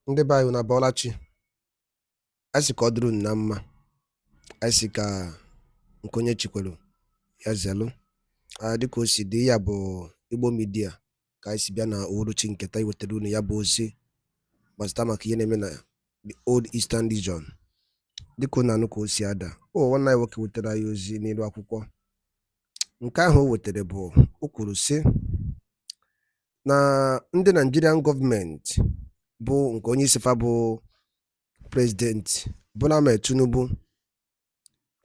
Ndị be anyị na Bọlachi anyị sị ka ọ dịrị unu na mma, anyị sị ka nke onye chikwelu ya zelu. Dịka o si dị, ya bụ Igbo Media ka anyị si bịa na uhuruchi nketa iwetara unu ya bụ ozi gbasara maka ihe na-eme na the Old Eastern Region. Dịka unu anụ ka o si ada, nwanne anyị nwoke wetara anyị ozi n'elu akwụkwọ. Nke ahụ o wetara bụ, o kwuru sị na ndị Nigerian gọọmenti bụ nke onye isi fa bụ President Bola Ahmed Tinubu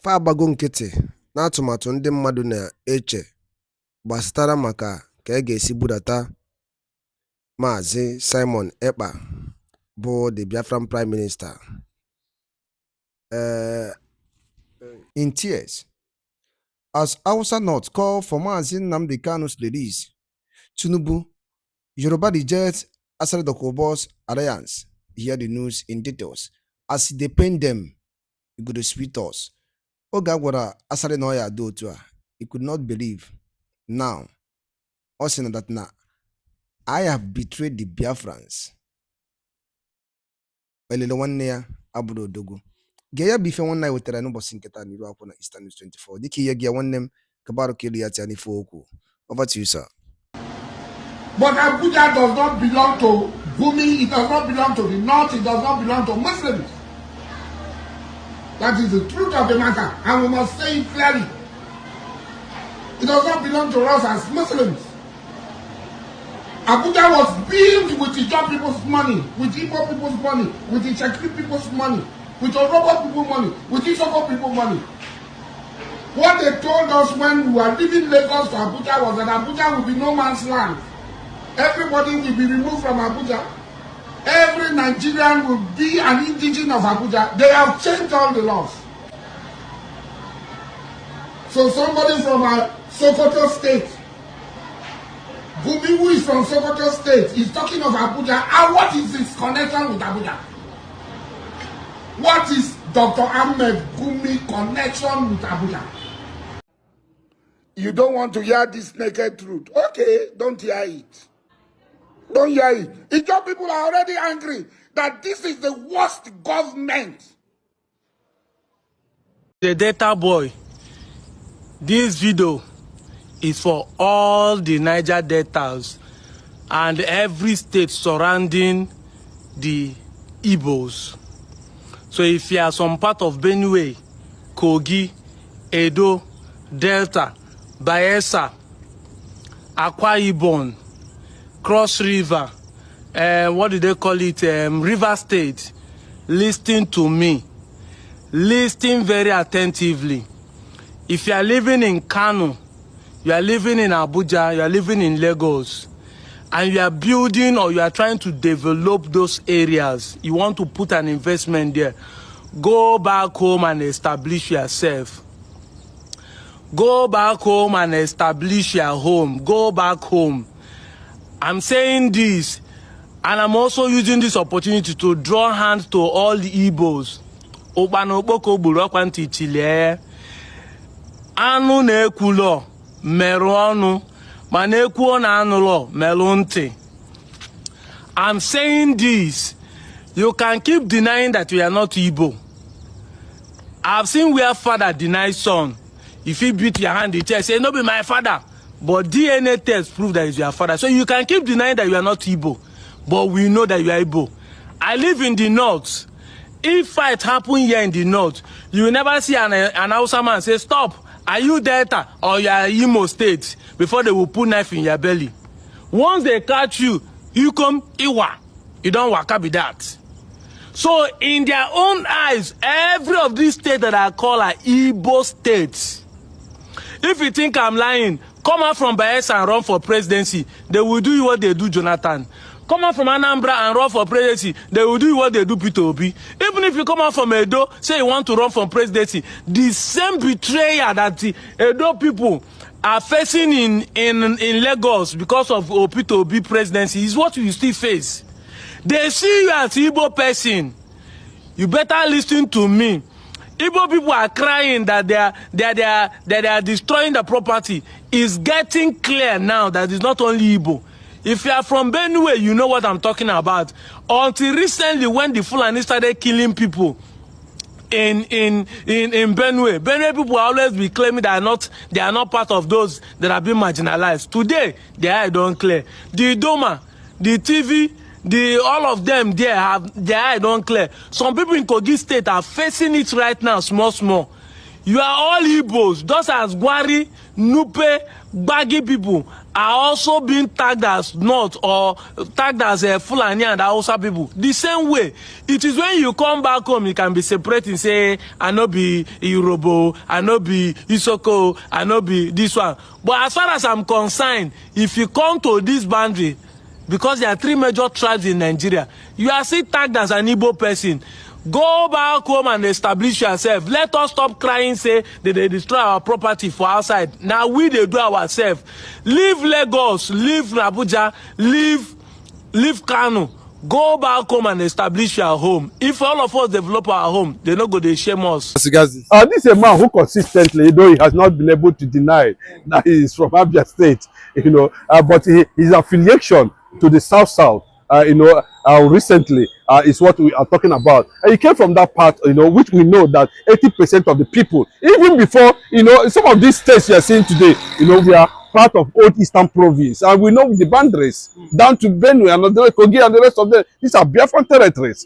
fa agbago nkịtị na atụmatụ ndị mmadụ na-eche gbasatara maka ka ga-esi budata Maazị Simon Ekpa bụ the Biafran Prime Minister in tears. As Hausa North call for Maazị Nnamdi Kanu'S release, Tinubu, Yoruba reject Asari Dukubo's alliance. Hear the news in details. As they pain them, it could sweet us. Oga gwara Asari no ya do to her. He could not believe. Now, us know that now, I have betrayed the Biafrans. Elele nwanne ya abụrụ odogo. Gee ya bụ ife nwanne anyị wetara n'ụbọchị nketa n'iru akwụkwọ na Eastern News 24. Dịka ihe gị nwanne m kabarụ ka elu ya tia n'ife okwu. Over to you, sir. But Abuja does not belong to Gumi, it does not belong to the North, it does not belong to Muslims. That is the truth of the matter, and we must say it clearly. It does not belong to us as Muslims. Abuja was built with the Ijaw people's money, with Igbo people's money, with the Chekri people's money, with Orobo people's money, with Isoko people's money. What they told us when we were leaving Lagos to Abuja was that Abuja will be no man's land. Everybody will be removed from Abuja. Every Nigerian will be an indigene of Abuja. They have changed all the laws. So somebody from Sokoto State, Gumi, who is from Sokoto State, is talking of Abuja. And what is his connection with Abuja? What is Dr. Ahmed Gumi connection with Abuja? You don't want to hear this naked truth. Okay, don't hear it. Don't hear it. Ijaw people are already angry that this is the worst government. The data boy, this video is for all the Niger deltas and every state surrounding the Igbos. So if you are some part of Benue, Kogi, Edo, Delta, Bayelsa, Akwa Ibom, Cross River, what do they call it, River State, listen to me. Listen very attentively. If you are living in Kano, you are living in Abuja, you are living in Lagos, and you are building or you are trying to develop those areas, you want to put an investment there, go back home and establish yourself. Go back home and establish your home. Go back home. I'm saying this, and I'm also using this opportunity to draw hands to all the Igbos. Anu na-ekwulo merụ ọnụ, ma na-ekwu na anụlo merụ ntị. I'm saying this. You can keep denying that you are not Igbo. I've seen where father denies son. If you beat your hand in the chest, say, no be my father. But DNA tests prove that it's your father. So you can keep denying that you are not Igbo. But we know that you are Igbo. I live in the north. If fight happen here in the north, you will never see an Hausa man say, stop. Are you Delta or you are Imo State? Before they will put knife in your belly. Once they catch you, you come Iwa. You don't waka be that. So in their own eyes, every of these states that I call are Igbo states. If you think I'm lying, come out from Bayelsa and run for presidency. They will do what they do Jonathan. Come out from Anambra and run for presidency. They will do what they do Peter Obi. Even if you come out from Edo, say you want to run for presidency, the same betrayal that the Edo people are facing in Lagos because of Peter Obi presidency is what you still face. They see you as Igbo person. You better listen to me. Igbo people are crying that they are destroying the property. It's getting clear now that it's not only Igbo. If you are from Benue, you know what I'm talking about. Until recently, when the Fulani started killing people in Benue, people always be claiming they are not part of those that have been marginalized. Today, their eye don't clear. The Doma, the TV, all of them there have their eye don't clear. Some people in Kogi State are facing it right now, small. You are all Igbos. Those as Gwari, Nupe, Gbagi people are also being tagged as North or tagged as Fulani and Hausa people. The same way, it is when you come back home, you can be separating, say, I no be Yoruba, I no be Isoko, I no be this one. But as far as I'm concerned, if you come to this boundary, because there are 3 major tribes in Nigeria, you are still tagged as an Igbo person. Go back home and establish yourself. Let us stop crying, say that they destroy our property for outside. Now we they do ourselves. Leave Lagos, leave Abuja, leave Kanu. Go back home and establish your home. If all of us develop our home, they not go to shame us. This is a man who consistently, though he has not been able to deny that he is from Abuja State, but his affiliation to the South, recently is what we are talking about. And he came from that part, which we know that 80% of the people, even before, some of these states you are seeing today, we are part of old Eastern Province, and we know the boundaries down to Benue and Kogi and the rest of them. These are Biafran territories,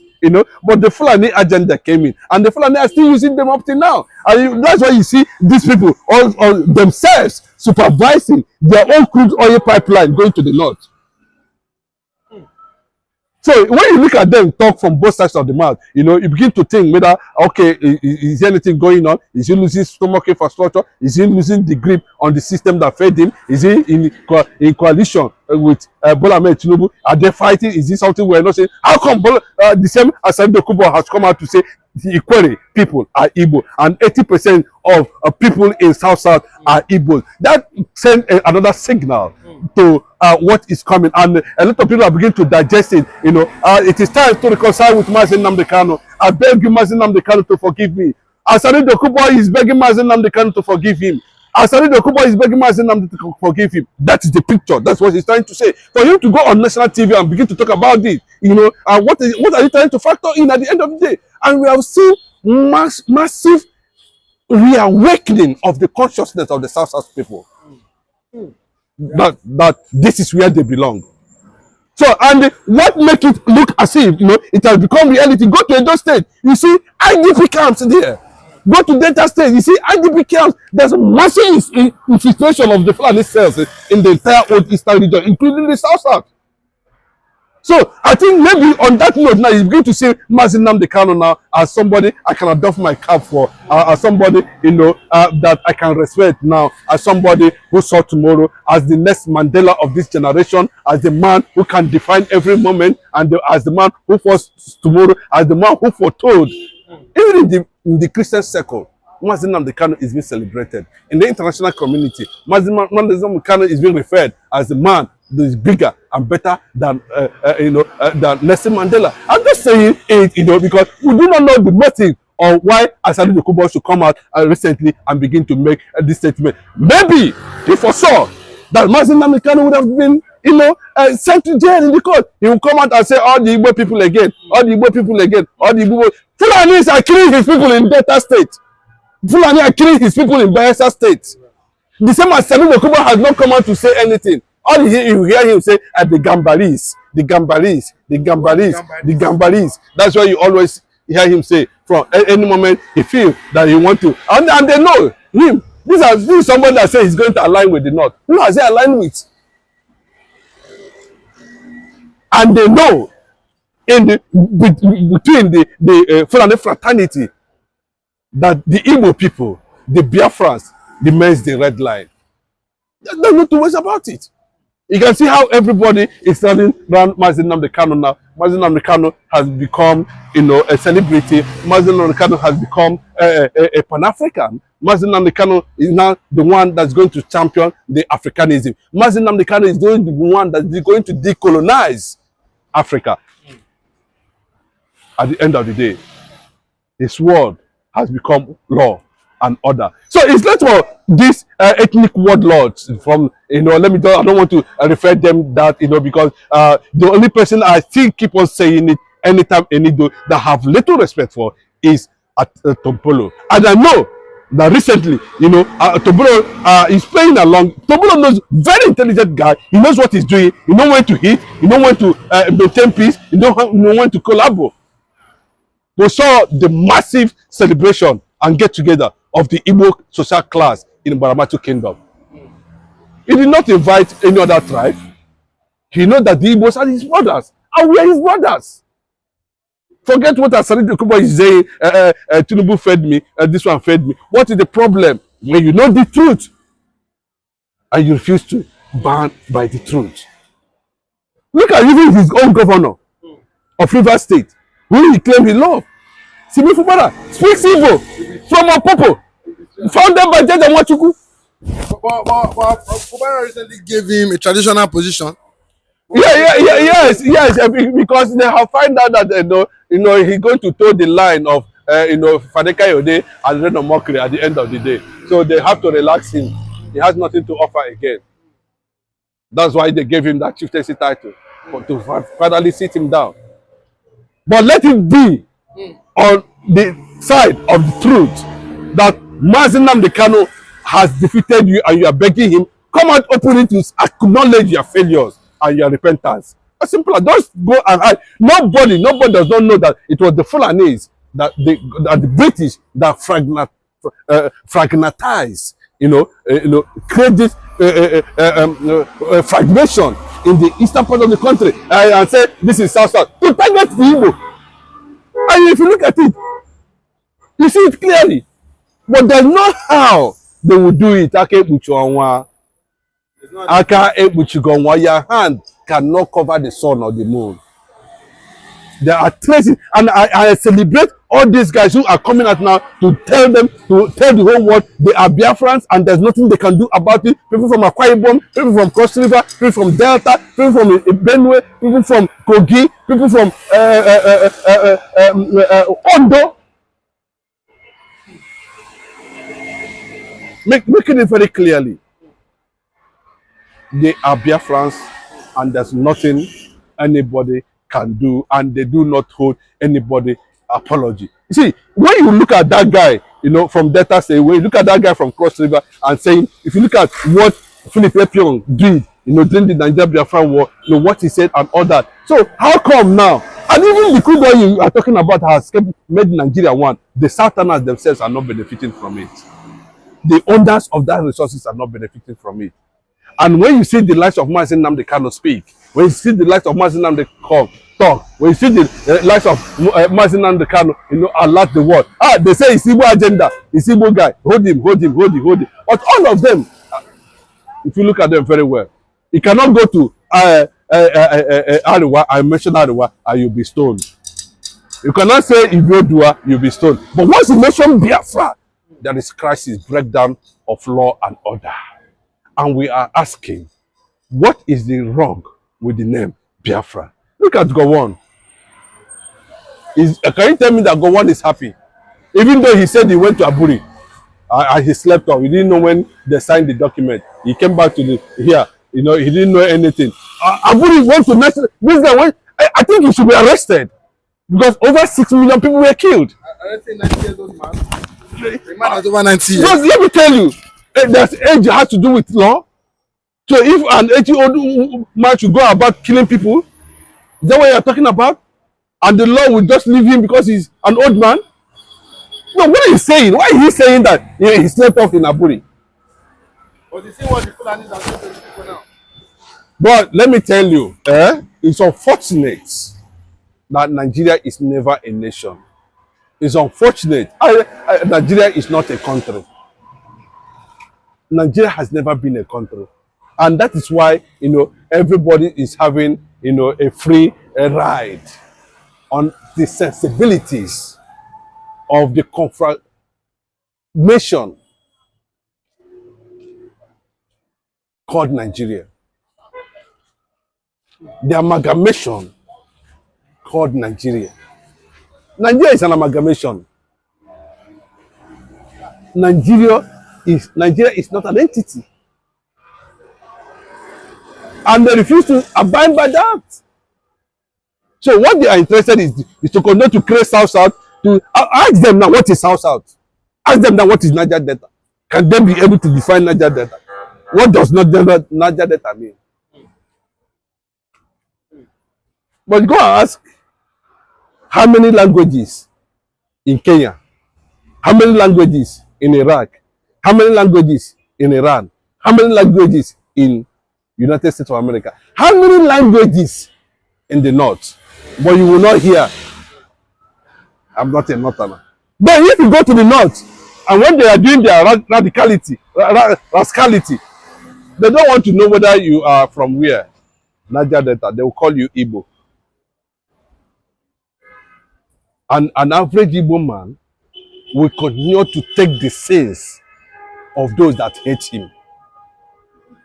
but the Fulani agenda came in, and the Fulani are still using them up till now. And that's why you see these people all themselves supervising their own crude oil pipeline going to the north. So when you look at them talk from both sides of the mouth, you begin to think whether, okay, is there anything going on? Is he losing stomach infrastructure? Is he losing the grip on the system that fed him? Is he in coalition with Bola Ahmed Tinubu? Are they fighting? Is this something we're not saying? How come the same Asari Dukubo has come out to say the Ikwere people are Igbo and 80% of people in South are Igbo? That sends another signal to what is coming, and a lot of people are beginning to digest it. It is time to reconcile with Nnamdi Kanu. I beg you, Nnamdi Kanu, to forgive me. Asari Dukubo is begging Nnamdi Kanu to forgive him. Asari Dukubo is begging Nnamdi to forgive him. That is the picture. That's what he's trying to say. For you to go on national TV and begin to talk about it, what are you trying to factor in at the end of the day? And we have seen massive reawakening of the consciousness of the South people. That this is where they belong. So, and what makes it look as if it has become reality? Go to Edo State, you see IDP camps there. Go to Delta State, you see IDP camps. There's a massive infiltration of the Fulani cells in the entire old Eastern region, including the South. So I think maybe on that note now, you begin to see Nnamdi Kanu now as somebody I can adopt my cap for, as somebody that I can respect now, as somebody who saw tomorrow as the next Mandela of this generation, as the man who can define every moment, and as the man who foresaw tomorrow, as the man who foretold. Even in the Christian circle, Nnamdi Kanu is being celebrated. In the international community, Nnamdi Kanu is being referred as the man that is bigger and better than Nelson Mandela. I'm just saying it, because we do not know the motive or why Asari Dukubo should come out recently and begin to make this statement. Maybe if I saw that Nnamdi Kanu would have been sent to jail in the court, he will come out and say all the Igbo people again, all the Igbo people again, all the Igbo. Fulani are killing his people in Delta State. Fulani are killing his people in Bayelsa State. The same as Asari Dukubo has not come out to say anything. All you hear him say the Gambaris, the Gambaris, the Gambaris, the Gambaris. That's why you always hear him say from any moment he feels that he want to. And they know him. This is somebody that says he's going to align with the North. Who has he aligned with? And they know between the Fulani fraternity that the Igbo people, the Biafrans, remains the red line. There's no two ways about it. You can see how everybody is turning around Nnamdi Kanu now. Nnamdi Kanu has become, a celebrity. Nnamdi Kanu has become a Pan-African. Nnamdi Kanu is now the one that's going to champion the Africanism. Nnamdi Kanu is going to be the one that's going to decolonize Africa. At the end of the day, his word has become law. and other. So it's not for these ethnic warlords from, let me just, I don't want to refer them that, because the only person I still keep on saying it anytime, any day, that have little respect for is Tombolo. And I know that recently, Tombolo is playing along. Tombolo knows, very intelligent guy. He knows what he's doing. He knows when to hit. He knows when to maintain peace. He knows when to collaborate. We saw the massive celebration and get together of the Igbo social class in Baramatu Kingdom. He did not invite any other tribe. He knows that the Igbos are his brothers, and we are his brothers. Forget what Asari Dukubo is saying, Tinubu fed me, this one fed me. What is the problem? When you know the truth, and you refuse to ban by the truth. Look at even his own governor of Rivers State, who he claimed he loved. Simi Fubara speaks Igbo from Opopo, founded by Jaja Nwachukwu. But Fubara recently gave him a traditional position. Yes, because they have found out that he's going to toe the line of Fadeka Yode and Reno Mokri at the end of the day. So they have to relax him. He has nothing to offer again. That's why they gave him that chieftaincy title, to finally sit him down. But let it be on the side of the truth that Nnamdi Kanu has defeated you, and you are begging him, come out openly to acknowledge your failures and your repentance. As simple as just go and hide. Nobody does not know that it was the Fulanese, that the British that fragmentized, create this fragmentation in the eastern part of the country and say this is South to target the Igbo. And if you look at it, you see it clearly. But there's not how they will do it. Your hand cannot cover the sun or the moon. They are tracing, and I celebrate all these guys who are coming out now to tell the whole world they are Biafrans and there's nothing they can do about it. People from Akwa Ibom, people from Cross River, people from Delta, people from Benue, people from Kogi, people from Ondo. Making it very clearly. They are Biafrans and there's nothing anybody can do, and they do not hold anybody apology. You see, when you look at that guy, from Delta State, when you look at that guy from Cross River and saying, if you look at what Philip Epion did, during the Nigeria-Biafra war, what he said and all that. So how come now? And even the crude oil you are talking about has made Nigeria one. The Southerners themselves are not benefiting from it. The owners of that resources are not benefiting from it. And when you see the likes of Nnamdi Kanu speak, when you see the likes of Nnamdi talk, when you see the likes of Nnamdi Kanu, alert the world. They say it's Igbo agenda, it's Igbo guy. Hold him. But all of them, if you look at them very well, you cannot go to Ariwa, I mentioned Ariwa, and you'll be stoned. You cannot say Ibodua, you'll be stoned. But once you mention Biafra, there is crisis, breakdown of law and order. And we are asking, what is the wrong with the name Biafra? Look at Gowon. Can you tell me that Gowon is happy? Even though he said he went to Aburi and he slept off. He didn't know when they signed the document. He came back to here. He didn't know anything. Aburi went to national. I think he should be arrested because over 6 million people were killed. Arrested 90 years old man. The man is over 90 years. Because let me tell you, there's age has to do with law. So if an 80-year-old man should go about killing people, is that what you're talking about? And the law will just leave him because he's an old man? No, what are you saying? Why is he saying that he slept off in Aburi? But you see what the Fulanis are saying to the people now. But let me tell you, it's unfortunate that Nigeria is never a nation. It's unfortunate. Nigeria is not a country. Nigeria has never been a country. And that is why, everybody is having, a free ride on the sensibilities of the confrontation called Nigeria. The amalgamation called Nigeria. Nigeria is an amalgamation. Nigeria is not an entity. And they refuse to abide by that. So what they are interested in is to continue to create South-South. To ask them now what is South-South. Ask them now what is Niger Delta. Can they be able to define Niger Delta? What does Niger Delta mean? But go and ask how many languages in Kenya, how many languages in Iraq, how many languages in Iran, how many languages in United States of America, how many languages in the north? But you will not hear, I'm not a northerner. But if you go to the north, and when they are doing their rascality, they don't want to know whether you are from where. Niger Delta, they will call you Igbo. And an average Igbo man will continue to take the sins of those that hate him.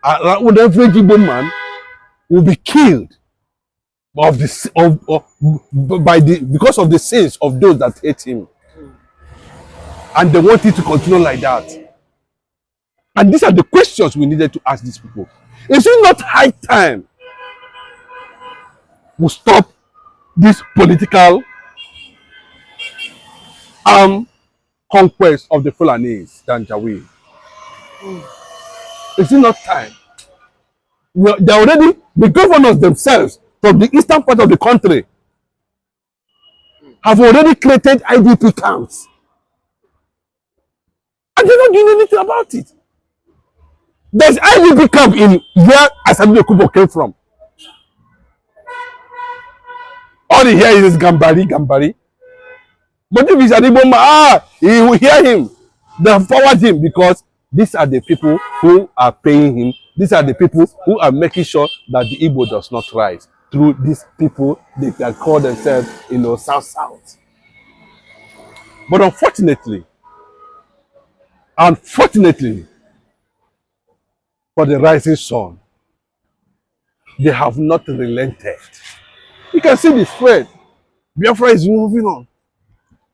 An average Igbo man will be killed because of the sins of those that hate him. And they want it to continue like that. And these are the questions we needed to ask these people. Is it not high time we stop this political conquest of the Fulanese, Janjaweed? Is it not time? They already, the governors themselves from the eastern part of the country have already created IDP camps. And they're not doing anything about it. There's IDP camp in where Asari Dukubo came from. All he hears is Gambari, Gambari. But if he's an Igbo man, he will hear him. They forward him because these are the people who are paying him. These are the people who are making sure that the Igbo does not rise. Through these people, they can call themselves, South-South. But unfortunately, for the rising sun, they have not relented. You can see the spread. Biafra is moving on.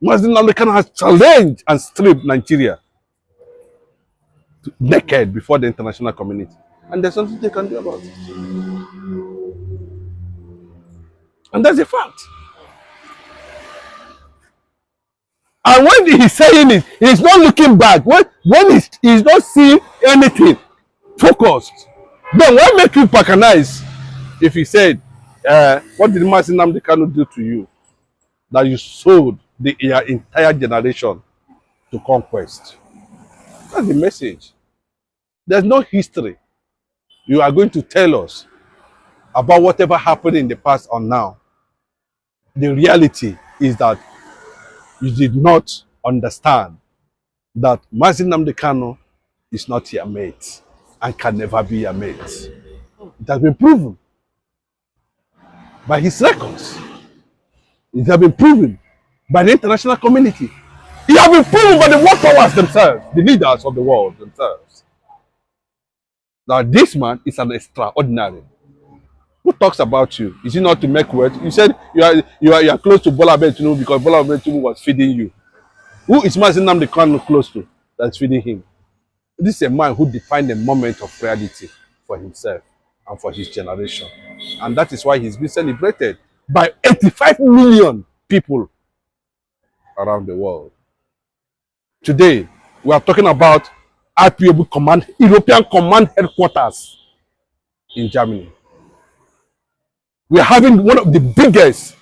Nnamdi Kanu has challenged and stripped Nigeria naked before the international community. And there's something they can do about it. And that's a fact. And when he's saying it, he's not looking back. When he's not seeing anything focused, then what make you patronize if he said, what did Nnamdi Kanu do to you that you sold your entire generation to conquest? That's the message. There's no history you are going to tell us about whatever happened in the past or now. The reality is that you did not understand that Nnamdi Kanu is not your mate and can never be your mate. It has been proven by his records. It has been proven by the international community. It has been proven by the world powers themselves, the leaders of the world themselves. Now this man is an extraordinary. Who talks about you? Is it not to make words? You said you are close to Bola Ahmed Tinubu because Bola Ahmed Tinubu was feeding you. Who is Nnamdi Kanu close to that's feeding him? This is a man who defined a moment of reality for himself and for his generation. And that is why he's been celebrated by 85 million people around the world. Today, we are talking about IPOB Command, European Command Headquarters in Germany. We are having one of the biggest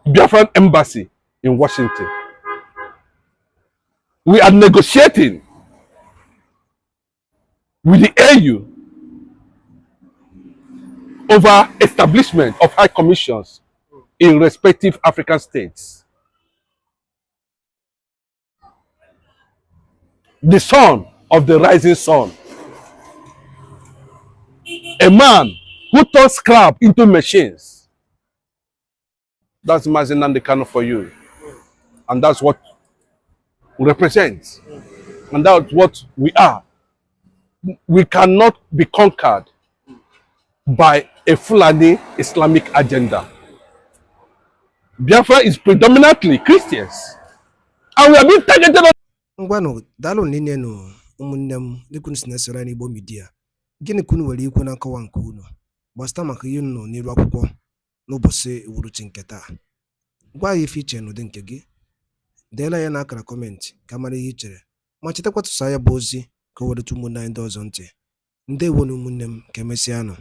Biafran embassy in Washington. We are negotiating with the AU over establishment of high commissions in respective African states. The son of the rising sun, a man who turns scrap into machines. That's Nnamdi Kanu for you. And that's what we represent. And that's what we are. We cannot be conquered by a Fulani Islamic agenda. Biafra is predominantly Christians. And we are being targeted Ngwanụ daalụ niile nụ ụmụnne m dịka unu si na-esoro anyị n'Igbo Media. Gịnị ka unu nwere ikwu na nkọwa nke unu gbasịta maka ihe unu nọ n'iru akwụkwọ n'ụbọchị uhuruchi nke taa? Gwa anyị ife iche n'ụdị nke gị, deela ya n'akara kọmentị ka mara ihe i chere, ma chetakwa tụsaa ya bụ ozi ka o wereta ụmụnne anyị ndị ọzọ ntị. Ndewonu ụmụnne m, ka emesịanụ.